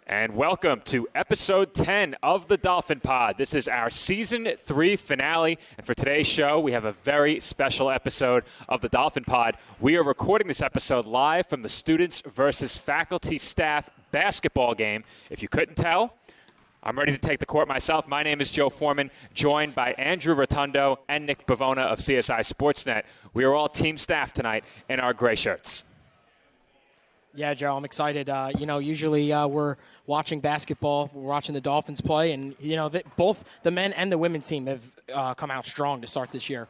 And welcome to episode 10 of the Dolphin Pod. This is our season 3 finale. And for today's show, we have a very special episode of the Dolphin Pod. We are recording this episode live from the students versus faculty staff basketball game. If you couldn't tell, I'm ready to take the court myself. My name is Joe Foreman, joined by Andrew Rotundo and Nick Bavona of CSI Sportsnet. We are all team staff tonight in our gray shirts. Yeah, Joe, I'm excited. Usually we're watching basketball. We're watching the Dolphins play, and, both the men and the women's team have come out strong to start this year.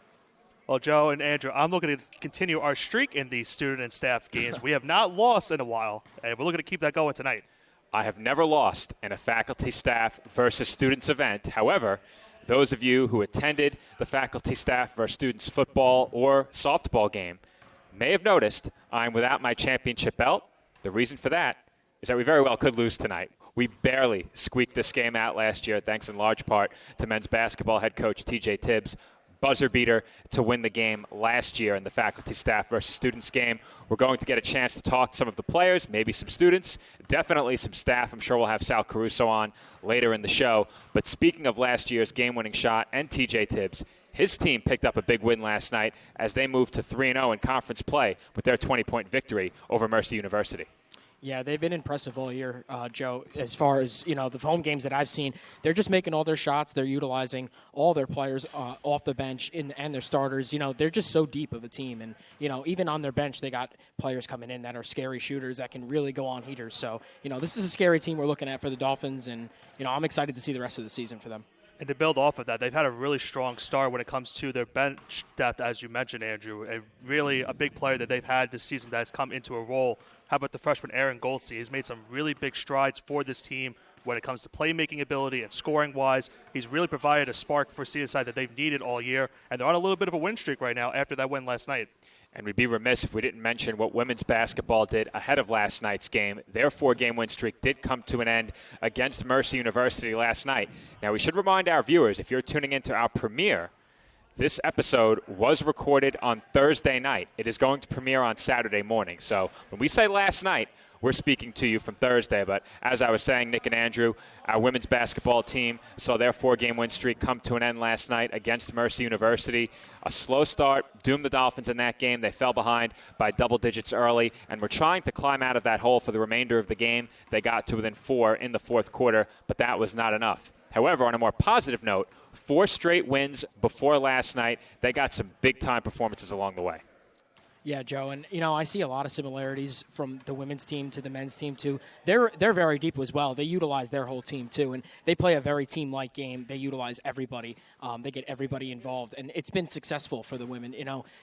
Well, Joe and Andrew, I'm looking to continue our streak in these student and staff games. We have not lost in a while, and we're looking to keep that going tonight. I have never lost in a faculty staff versus students event. However, those of you who attended the faculty staff versus students football or softball game may have noticed I'm without my championship belt. The reason for that is that we very well could lose tonight. We barely squeaked this game out last year, thanks in large part to men's basketball head coach TJ Tibbs. Buzzer beater to win the game last year in the faculty staff versus students game. We're going to get a chance to talk to some of the players, maybe some students, definitely some staff. I'm sure we'll have Sal Caruso on later in the show. But speaking of last year's game-winning shot and TJ Tibbs, his team picked up a big win last night as they moved to 3-0 in conference play with their 20-point victory over Mercy University. Yeah, they've been impressive all year, Joe, as far as, the home games that I've seen. They're just making all their shots. They're utilizing all their players off the bench and their starters. They're just so deep of a team. And, even on their bench, they got players coming in that are scary shooters that can really go on heaters. So, this is a scary team we're looking at for the Dolphins. And, I'm excited to see the rest of the season for them. And to build off of that, they've had a really strong start when it comes to their bench depth, as you mentioned, Andrew. Really a big player that they've had this season that has come into a role. How about the freshman Aaron Goldstein? He's made some really big strides for this team when it comes to playmaking ability and scoring-wise. He's really provided a spark for CSI that they've needed all year, and they're on a little bit of a win streak right now after that win last night. And we'd be remiss if we didn't mention what women's basketball did ahead of last night's game. Their 4-game win streak did come to an end against Mercy University last night. Now, we should remind our viewers, if you're tuning into our premiere, this episode was recorded on Thursday night. It is going to premiere on Saturday morning. So when we say last night, we're speaking to you from Thursday. But as I was saying, Nick and Andrew, our women's basketball team saw their 4-game win streak come to an end last night against Mercy University. A slow start doomed the Dolphins in that game. They fell behind by double digits early and were trying to climb out of that hole for the remainder of the game. They got to within 4 in the fourth quarter, but that was not enough. However, on a more positive note, 4 straight wins before last night. They got some big-time performances along the way. Yeah, Joe, and I see a lot of similarities from the women's team to the men's team too. They're very deep as well. They utilize their whole team too, and they play a very team-like game. They utilize everybody. They get everybody involved, and it's been successful for the women.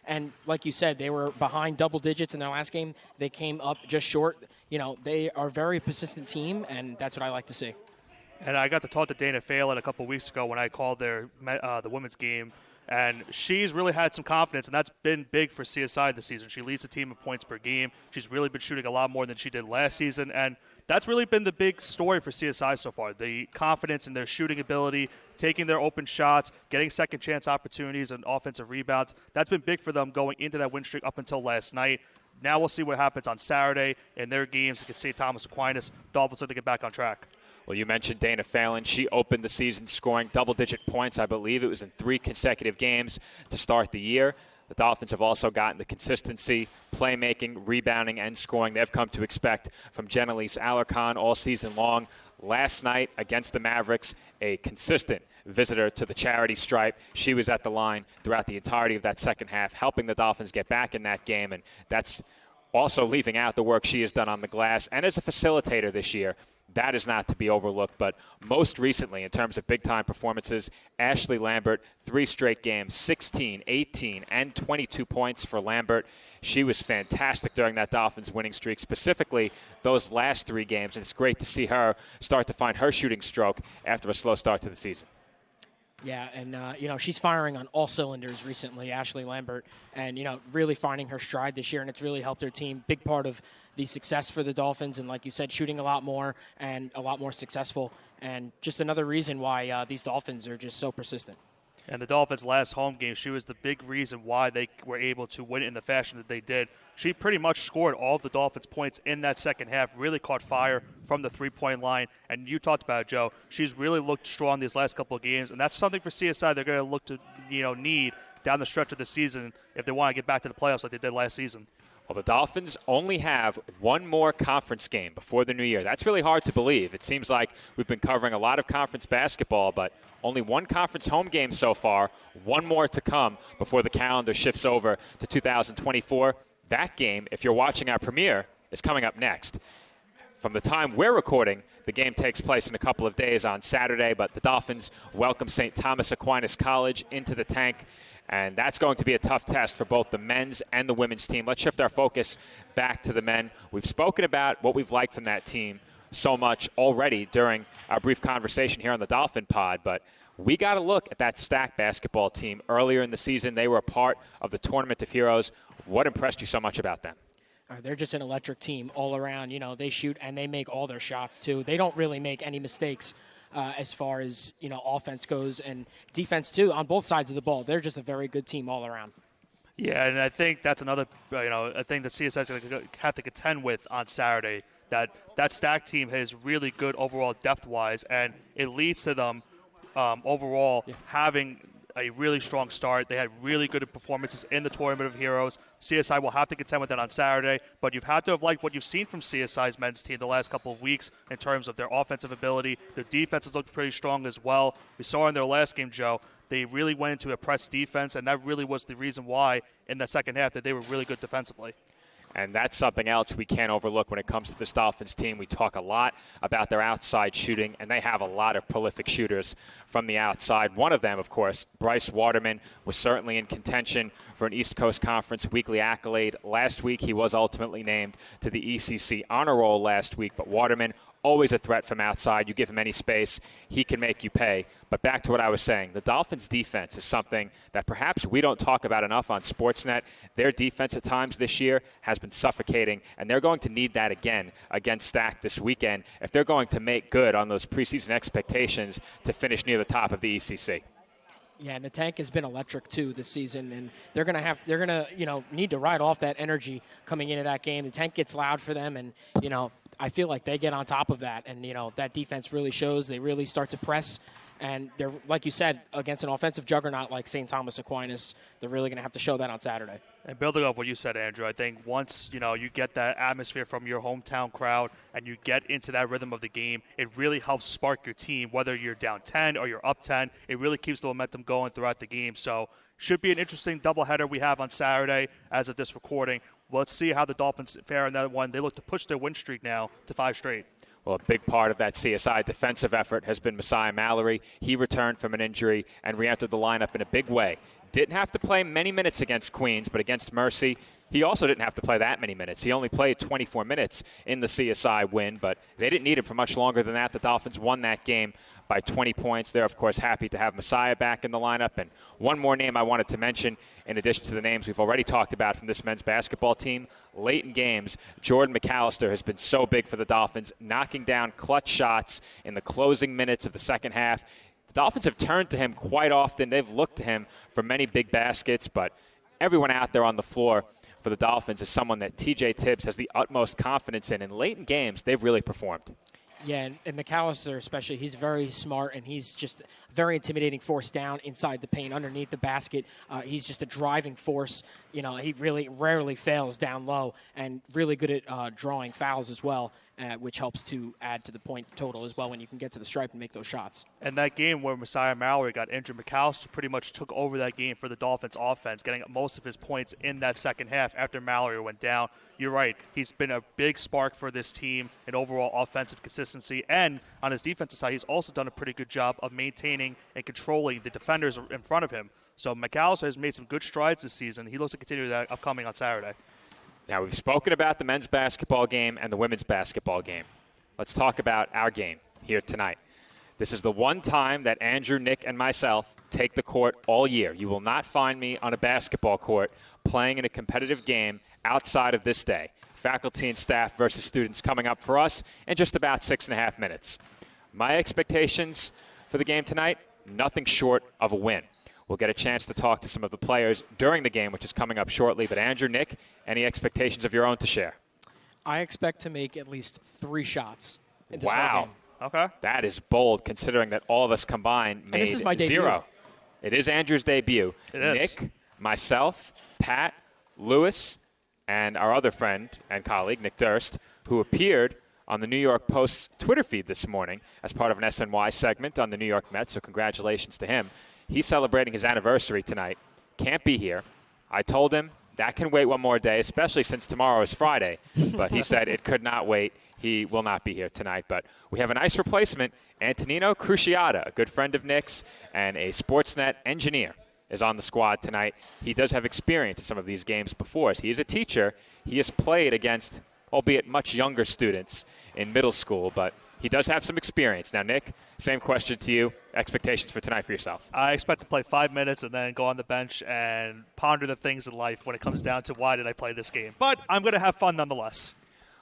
And like you said, they were behind double digits in their last game. They came up just short. They are a very persistent team, and that's what I like to see. And I got to talk to Dana Phelan a couple weeks ago when I called the women's game. And she's really had some confidence, and that's been big for CSI this season. She leads the team in points per game. She's really been shooting a lot more than she did last season, and that's really been the big story for CSI so far. The confidence in their shooting ability, taking their open shots, getting second-chance opportunities and offensive rebounds. That's been big for them going into that win streak up until last night. Now we'll see what happens on Saturday in their games against St. Thomas Aquinas. Dolphins are to get back on track. Well, you mentioned Dana Phelan. She opened the season scoring double-digit points. I believe it was in 3 consecutive games to start the year. The Dolphins have also gotten the consistency, playmaking, rebounding, and scoring they've come to expect from Jenelise Alarcon all season long. Last night against the Mavericks, a consistent visitor to the charity stripe. She was at the line throughout the entirety of that second half, helping the Dolphins get back in that game, and that's also leaving out the work she has done on the glass. And as a facilitator this year, that is not to be overlooked. But most recently, in terms of big-time performances, Ashley Lambert, 3 straight games, 16, 18, and 22 points for Lambert. She was fantastic during that Dolphins winning streak, specifically those last 3 games. And it's great to see her start to find her shooting stroke after a slow start to the season. Yeah, and, she's firing on all cylinders recently, Ashley Lambert, and, really finding her stride this year, and it's really helped her team. Big part of the success for the Dolphins, and like you said, shooting a lot more and a lot more successful, and just another reason why these Dolphins are just so persistent. And the Dolphins' last home game, she was the big reason why they were able to win it in the fashion that they did. She pretty much scored all of the Dolphins' points in that second half, really caught fire from the three-point line. And you talked about it, Joe. She's really looked strong these last couple of games, and that's something for CSI they're going to look to need down the stretch of the season if they want to get back to the playoffs like they did last season. Well, the Dolphins only have one more conference game before the new year. That's really hard to believe. It seems like we've been covering a lot of conference basketball, but only one conference home game so far, one more to come before the calendar shifts over to 2024. That game, if you're watching our premiere, is coming up next. From the time we're recording, the game takes place in a couple of days on Saturday, but the Dolphins welcome St. Thomas Aquinas College into the tank. And that's going to be a tough test for both the men's and the women's team. Let's shift our focus back to the men. We've spoken about what we've liked from that team so much already during our brief conversation here on the Dolphin Pod, but we got to look at that stacked basketball team. Earlier in the season, they were a part of the Tournament of Heroes. What impressed you so much about them? They're just an electric team all around. They shoot and they make all their shots, too. They don't really make any mistakes. As far as, offense goes and defense, too, on both sides of the ball. They're just a very good team all around. Yeah, and I think that's another, I think that CSI is going to have to contend with on Saturday, that stack team is really good overall depth-wise, and it leads to them overall having a really strong start. They had really good performances in the Tournament of Heroes. CSI will have to contend with that on Saturday, but you've had to have liked what you've seen from CSI's men's team the last couple of weeks in terms of their offensive ability. Their defense has looked pretty strong as well. We saw in their last game, Joe, they really went into a press defense, and that really was the reason why in the second half that they were really good defensively. And that's something else we can't overlook when it comes to this Dolphins team. We talk a lot about their outside shooting, and they have a lot of prolific shooters from the outside. One of them, of course, Bryce Waterman, was certainly in contention for an East Coast Conference weekly accolade. Last week, he was ultimately named to the ECC honor roll last week, but Waterman, always a threat from outside. You give him any space, he can make you pay. But back to what I was saying, the Dolphins' defense is something that perhaps we don't talk about enough on Sportsnet. Their defense at times this year has been suffocating, and they're going to need that again against Stack this weekend if they're going to make good on those preseason expectations to finish near the top of the ECC. Yeah, and the tank has been electric too this season, and they're gonna need to ride off that energy coming into that game. The tank gets loud for them, and I feel like they get on top of that, and that defense really shows. They really start to press, and they're, like you said, against an offensive juggernaut like St. Thomas Aquinas, they're really gonna have to show that on Saturday. And building off what you said, Andrew, I think once you get that atmosphere from your hometown crowd and you get into that rhythm of the game, it really helps spark your team. Whether you're down 10 or you're up 10, it really keeps the momentum going throughout the game. So should be an interesting doubleheader we have on Saturday as of this recording. Let's see how the Dolphins fare in that one. They look to push their win streak now to 5 straight. Well, a big part of that CSI defensive effort has been Messiah Mallory. He returned from an injury and re-entered the lineup in a big way. Didn't have to play many minutes against Queens, but against Mercy, he also didn't have to play that many minutes. He only played 24 minutes in the CSI win, but they didn't need him for much longer than that. The Dolphins won that game by 20 points. They're, of course, happy to have Messiah back in the lineup. And one more name I wanted to mention, in addition to the names we've already talked about from this men's basketball team, late in games, Jordan McAllister has been so big for the Dolphins, knocking down clutch shots in the closing minutes of the second half. The Dolphins have turned to him quite often. They've looked to him for many big baskets, but everyone out there on the floor for the Dolphins is someone that TJ Tibbs has the utmost confidence in. And late in games, they've really performed. Yeah, and McAllister especially, he's very smart, and he's just a very intimidating force down inside the paint, underneath the basket. He's just a driving force. He really rarely fails down low, and really good at drawing fouls as well, which helps to add to the point total as well when you can get to the stripe and make those shots. And that game where Messiah Mallory got injured, McAllister pretty much took over that game for the Dolphins offense, getting most of his points in that second half after Mallory went down. You're right. He's been a big spark for this team in overall offensive consistency. And on his defensive side, he's also done a pretty good job of maintaining and controlling the defenders in front of him. So McAllister has made some good strides this season. He looks to continue that upcoming on Saturday. Now, we've spoken about the men's basketball game and the women's basketball game. Let's talk about our game here tonight. This is the one time that Andrew, Nick, and myself take the court all year. You will not find me on a basketball court playing in a competitive game outside of this day. Faculty and staff versus students coming up for us in just about 6.5 minutes. My expectations for the game tonight, nothing short of a win. We'll get a chance to talk to some of the players during the game, which is coming up shortly. But Andrew, Nick, any expectations of your own to share? I expect to make at least 3 shots in this Wow. game. Okay. That is bold, considering that all of us combined made this is my debut. 0. It is Andrew's debut. It is. Nick, myself, Pat, Lewis, and our other friend and colleague, Nick Durst, who appeared on the New York Post's Twitter feed this morning as part of an SNY segment on the New York Mets, so congratulations to him. He's celebrating his anniversary tonight. Can't be here. I told him that can wait one more day, especially since tomorrow is Friday. But he said it could not wait. He will not be here tonight. But we have a nice replacement. Antonino Cruciata, a good friend of Nick's and a Sportsnet engineer, is on the squad tonight. He does have experience in some of these games before us. He is a teacher. He has played against, albeit much younger students in middle school, but he does have some experience. Now, Nick, same question to you. Expectations for tonight for yourself? I expect to play 5 minutes and then go on the bench and ponder the things in life when it comes down to why did I play this game. But I'm going to have fun nonetheless.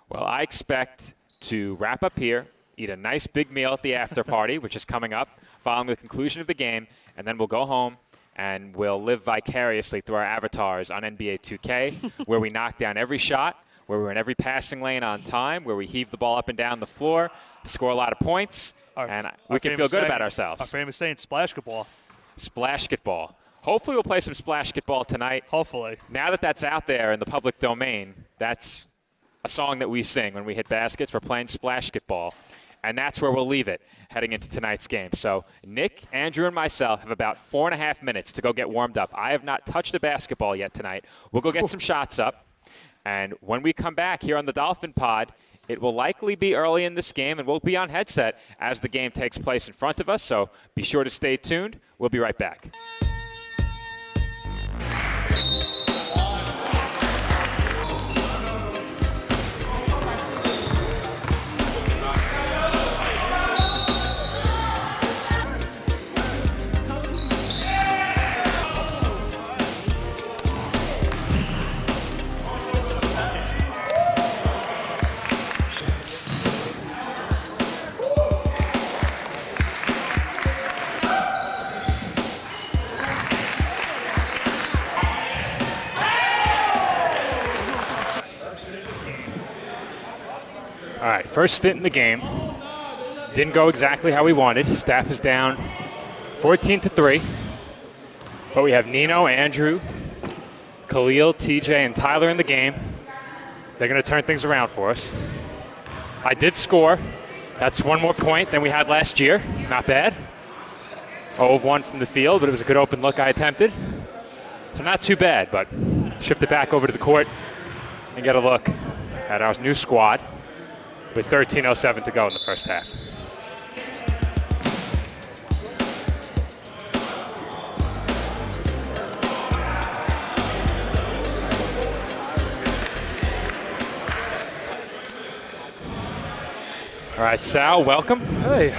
Well, I expect to wrap up here, eat a nice big meal at the after party, which is coming up following the conclusion of the game, and then we'll go home and we'll live vicariously through our avatars on NBA 2K, where we knock down every shot, where we're in every passing lane on time, where we heave the ball up and down the floor, score a lot of points, and we can feel good about ourselves. Our famous saying, splashketball. Splashketball. Hopefully we'll play some splashketball tonight. Hopefully. Now that that's out there in the public domain, that's a song that we sing when we hit baskets. We're playing splashketball, and that's where we'll leave it heading into tonight's game. So Nick, Andrew, and myself have about 4.5 minutes to go get warmed up. I have not touched a basketball yet tonight. We'll go get some shots up. And when we come back here on the Dolphin Pod, it will likely be early in this game, and we'll be on headset as the game takes place in front of us. So be sure to stay tuned. We'll be right back. All right, first stint in the game. Didn't go exactly how we wanted. Staff is down 14-3. But we have Nino, Andrew, Khalil, TJ, and Tyler in the game. They're going to turn things around for us. I did score. That's 1 more point than we had last year. Not bad. 0 of 1 from the field, but it was a good open look I attempted. So not too bad, but shift it back over to the court and get a look at our new squad with 13:07 to go in the first half. All right, Sal, welcome. Hey.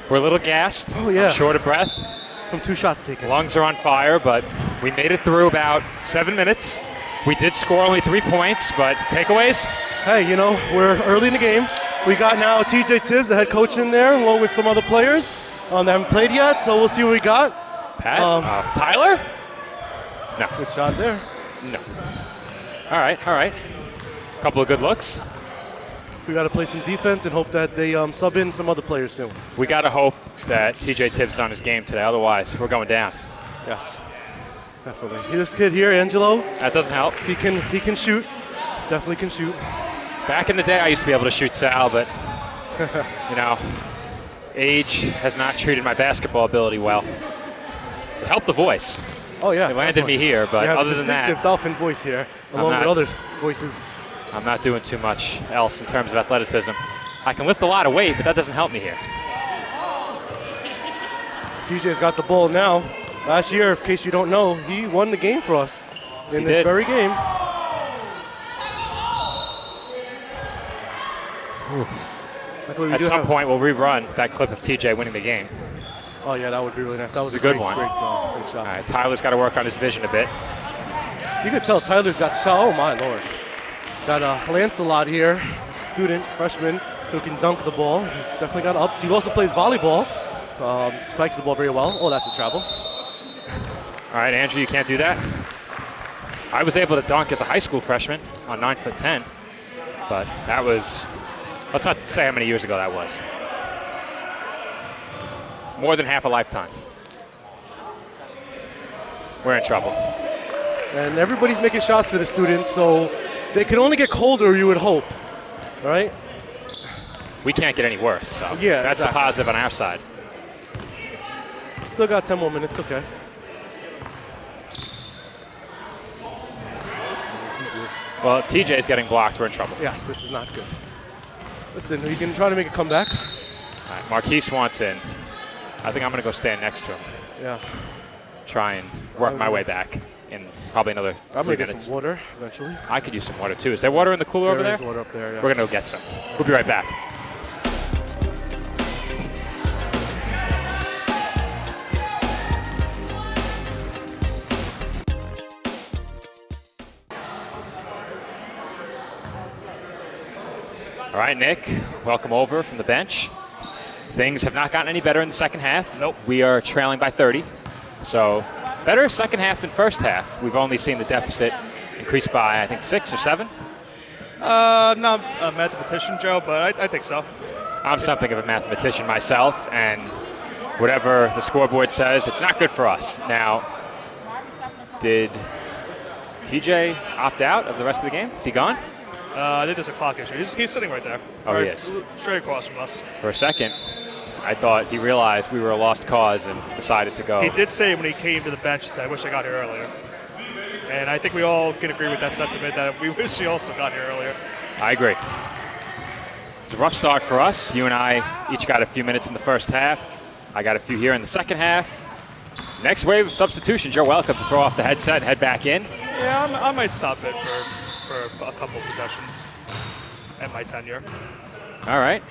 We're a little gassed. Oh, yeah. I'm short of breath. From 2 shots taken. Lungs are on fire, but we made it through about 7 minutes. We did score only 3 points, but takeaways? Hey, you know, we're early in the game. We got now TJ Tibbs, the head coach, in there, along with some other players. They haven't played yet, so we'll see what we got. Pat? Tyler? No. Good shot there. No. All right. Couple of good looks. We got to play some defense and hope that they sub in some other players soon. We got to hope that TJ Tibbs is on his game today. Otherwise, we're going down. Yes, definitely. This kid here, Angelo. That doesn't help. He can shoot. Definitely can shoot. Back in the day, I used to be able to shoot Sal, but you know, age has not treated my basketball ability well. It helped the voice. Oh yeah. It landed definitely. me here, but other than that, distinctive Dolphin voice here, along with other voices. I'm not doing too much else in terms of athleticism. I can lift a lot of weight, but that doesn't help me here. TJ's got the ball now. Last year, in case you don't know, he won the game for us in this very game. At some point, we'll rerun that clip of TJ winning the game. Oh, yeah, that would be really nice. That was a good one. Great shot. All right, Tyler's got to work on his vision a bit. You can tell Tyler's got the shot. Oh, my Lord. Got Lancelot here, student, freshman, who can dunk the ball. He's definitely got ups. He also plays volleyball. Spikes the ball very well. Oh, that's a travel. All right, Andrew, you can't do that. I was able to dunk as a high school freshman on 9'10", but that was, let's not say how many years ago that was. More than half a lifetime. We're in trouble. And everybody's making shots for the students, so they can only get colder, you would hope, right? We can't get any worse, so Yeah, that's exactly. the positive on our side. Still got 10 more minutes, okay. Well, if TJ's getting blocked, we're in trouble. Yes, this is not good. Listen, we can try to make a comeback. All right, Marquise wants in. I think I'm going to go stand next to him. Yeah. Try and work my way back in probably another I'm 3 going to get minutes. some water eventually. I could use some water, too. Is there water in the cooler over There there? is water up there, yeah. We're going to go get some. We'll be right back. All right, Nick, welcome over from the bench. Things have not gotten any better in the second half. Nope. We are trailing by 30. So better second half than first half. We've only seen the deficit increase by, I think, 6 or 7. Not a mathematician, Joe, but I think so. I'm something of a mathematician myself, and whatever the scoreboard says, it's not good for us. Now, did TJ opt out of the rest of the game? Is he gone? I think there's a clock issue. He's sitting right there. Oh, he Right, is. Straight across from us. For a second, I thought he realized we were a lost cause and decided to go. He did say when he came to the bench, he said, I wish I got here earlier. And I think we all can agree with that sentiment that we wish he also got here earlier. I agree. It's a rough start for us. You and I each got a few minutes in the first half. I got a few here in the second half. Next wave of substitutions, you're welcome to throw off the headset and head back in. Yeah, I might stop it for a couple of possessions at my tenure. All right.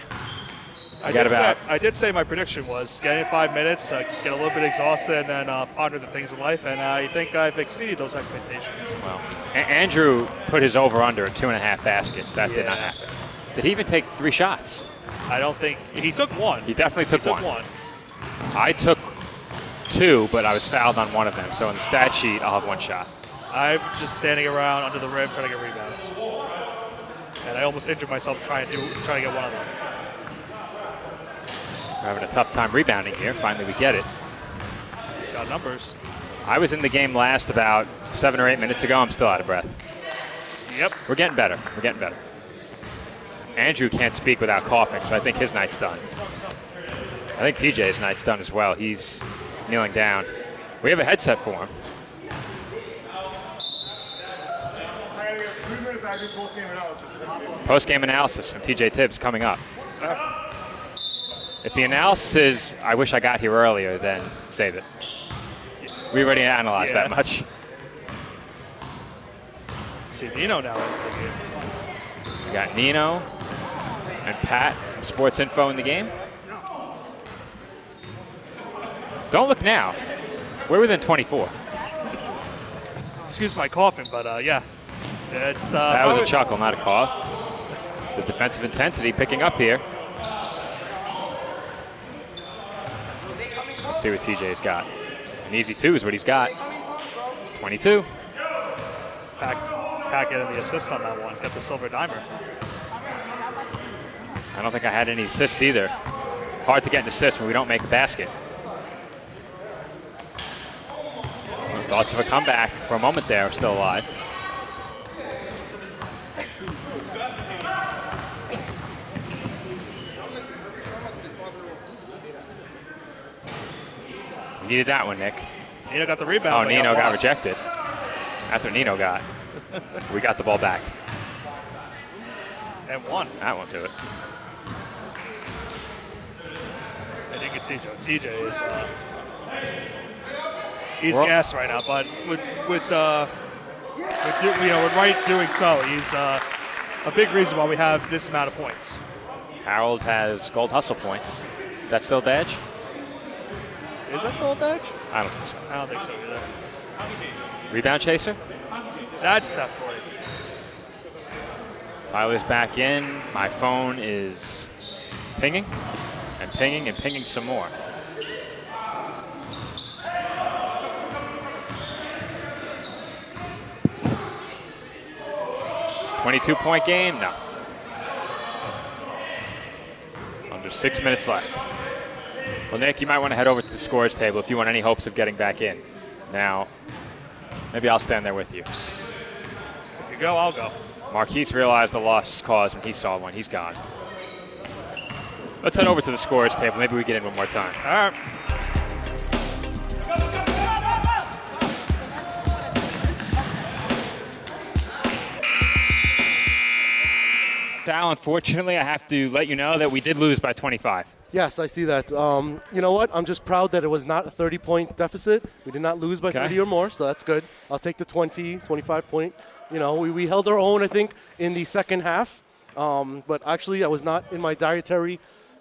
I did say my prediction was get in 5 minutes, get a little bit exhausted, and then ponder the things in life, and I think I've exceeded those expectations. Well, Andrew put his over-under at 2.5 baskets. That did not happen. Did he even take 3 shots? I don't think he took one. He definitely took one. one. I took 2, but I was fouled on one of them. So in the stat sheet, I'll have 1 shot. I'm just standing around under the rim trying to get rebounds, and I almost injured myself trying to get one of them. We're having a tough time rebounding here. Finally, we get it. Got numbers. I was in the game last about 7 or 8 minutes ago. I'm still out of breath. Yep. We're getting better. We're getting better. Andrew can't speak without coughing, so I think his night's done. I think TJ's night's done as well. He's kneeling down. We have a headset for him. Post-game analysis from TJ Tibbs coming up. If the analysis is, I wish I got here earlier, then save it. We already analyzed that much. See Nino now into the game. We got Nino and Pat from Sports Info in the game. Don't look now. We're within 24. Excuse my coughing, but yeah. It's That was a chuckle, not a cough. The defensive intensity picking up here. Let's see what TJ's got. An easy 2 is what he's got. 22. Pat getting the assist on that one. He's got the silver dimer. I don't think I had any assists either. Hard to get an assist when we don't make a basket. Thoughts of a comeback for a moment there. We're still alive. You needed that one, Nick. Nino got the rebound. Oh, but he Nino got blocked. rejected. That's what Nino got. We got the ball back. And one. That won't do it. And you can see Joe. TJ is he's gassed right now, but with Wright doing so, he's a big reason why we have this amount of points. Harold has gold hustle points. Is that still a badge? Is that still a badge? I don't think so. I don't think so either. Rebound chaser? That's definitely. Tyler's back in. My phone is pinging and pinging and pinging some more. 22-point game? No. Under 6 minutes left. Well, Nick, you might want to head over to the scores table if you want any hopes of getting back in. Now, maybe I'll stand there with you. If you go, I'll go. Marquise realized the lost cause when he saw one. He's gone. Let's head over to the scores table. Maybe we get in one more time. All right. Sal, unfortunately, I have to let you know that we did lose by 25. Yes, I see that. You know what? I'm just proud that it was not a 30-point deficit. We did not lose by 30 or more, so that's good. I'll take the 20, 25-point. You know, we held our own, I think, in the second half. But actually, I was not in my dietary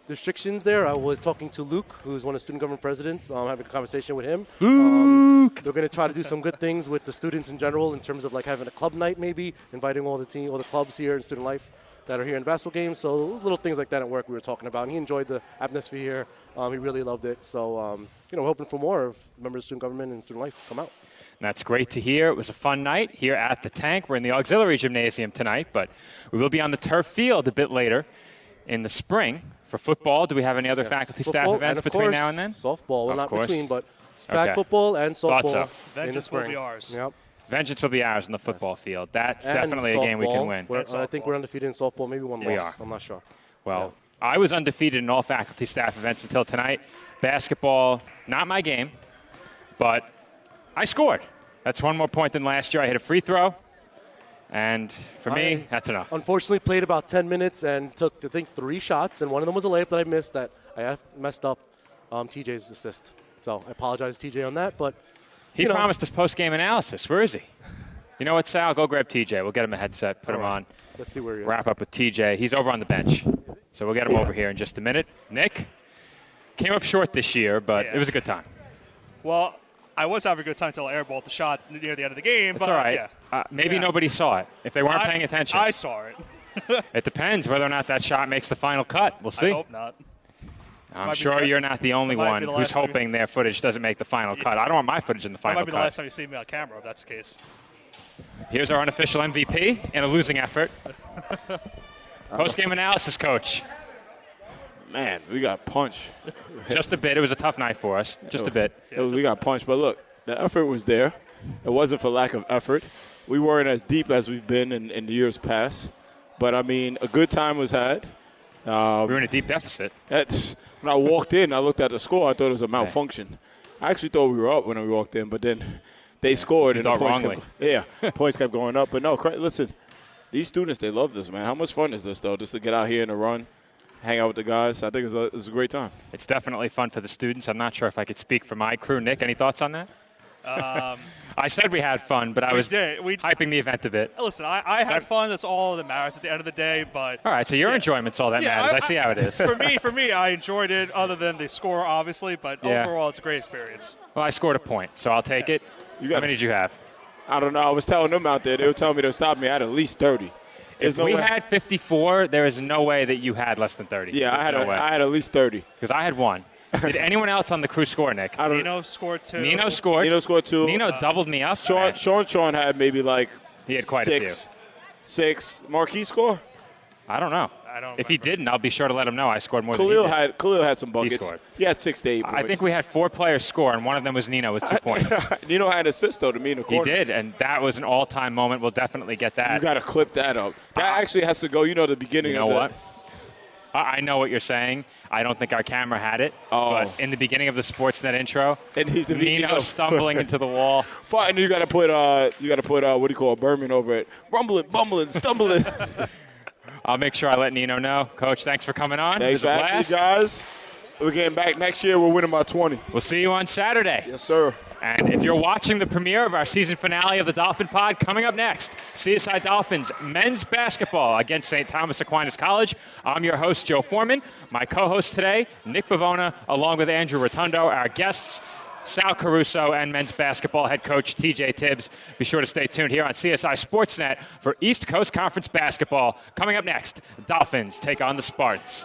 restrictions there. I was talking to Luke, who's one of the student government presidents, having a conversation with him. Luke! They're going to try to do some good things with the students in general in terms of like having a club night maybe, inviting all the clubs here in student life that are here in the basketball games. So little things like that at work we were talking about. And he enjoyed the atmosphere here. He really loved it. So, we're hoping for more of members of student government and student life come out. That's great to hear. It was a fun night here at the Tank. We're in the auxiliary gymnasium tonight, but we will be on the turf field a bit later in the spring for football. Do we have any other faculty staff events between now and then? Softball. Well, not course. between, but flag football and softball in the spring. Will be ours. Yep. Vengeance will be ours on the football field. That's definitely a game we can win. I think we're undefeated in softball, maybe one loss. We are. I'm not sure. Well, I was undefeated in all faculty staff events until tonight. Basketball, not my game, but I scored. That's one more point than last year. I hit a free throw, and for me, that's enough. Unfortunately, played about 10 minutes and took, I think, 3 shots, and one of them was a layup that I missed that I messed up TJ's assist. So I apologize, TJ, on that, but he promised us post-game analysis. Where is he? You know what, Sal? Go grab TJ. We'll get him a headset, put him on. Let's see where he is. Wrap up with TJ. He's over on the bench, so we'll get him over here in just a minute. Nick came up short this year, but it was a good time. Well, I was having a good time until I airballed the shot near the end of the game. That's all right. Maybe nobody saw it. If they weren't paying attention. I saw it. It depends whether or not that shot makes the final cut. We'll see. I hope not. I'm sure you're not the only one who's hoping their footage doesn't make the final cut. I don't want my footage in the final cut. That might be the last time you see me on camera, if that's the case. Here's our unofficial MVP in a losing effort. Post-game analysis, Coach. Man, we got punched. Just a bit. It was a tough night for us. Just a bit. We got punched. But look, the effort was there. It wasn't for lack of effort. We weren't as deep as we've been in the years past. But, I mean, a good time was had. We were in a deep deficit. When I walked in, I looked at the score. I thought it was a malfunction. I actually thought we were up when we walked in, but then they scored. And the points points kept going up. But, no, listen, these students, they love this, man. How much fun is this, though, just to get out here and to run, hang out with the guys? I think it was a great time. It's definitely fun for the students. I'm not sure if I could speak for my crew. Nick, any thoughts on that? I said we had fun, but I was hyping the event a bit. Listen, I had fun. That's all that matters at the end of the day. But all right, so your enjoyment's all that matters. I see how it is. For me, I enjoyed it. Other than the score, obviously, but overall, it's a great experience. Well, I scored a point, so I'll take it. How many did you have? I don't know. I was telling them out there. They were telling me to stop me. I had at least 30. If we had 54, there is no way that you had less than 30. Yeah, I had at least 30. Because I had 1. Did anyone else on the crew score, Nick? Nino scored 2. Nino scored 2. Nino doubled me up. Sean had maybe like he had quite 6. 6. Marquis score? I don't know. If he didn't, I'll be sure to let him know I scored more than he did. Khalil had some buckets. He scored. He had 6 to 8 points. I think we had 4 players score, and one of them was Nino with 2 points. Nino had an assist, though, to me in the corner. He did, and that was an all-time moment. We'll definitely get that. You got to clip that up. That actually has to go, the beginning of what? I know what you're saying. I don't think our camera had it. But in the beginning of the Sportsnet intro, and he's Nino stumbling into the wall. And you got to put what do you call Berman over it? Rumbling, bumbling, stumbling. I'll make sure I let Nino know. Coach, thanks for coming on. Thanks for having me, guys. We're getting back next year. We're winning by 20. We'll see you on Saturday. Yes, sir. And if you're watching the premiere of our season finale of the Dolphin Pod, coming up next, CSI Dolphins men's basketball against St. Thomas Aquinas College. I'm your host, Joe Foreman. My co-host today, Nick Bavona, along with Andrew Rotundo. Our guests, Sal Caruso, and men's basketball head coach TJ Tibbs. Be sure to stay tuned here on CSI Sportsnet for East Coast Conference basketball. Coming up next, Dolphins take on the Spartans.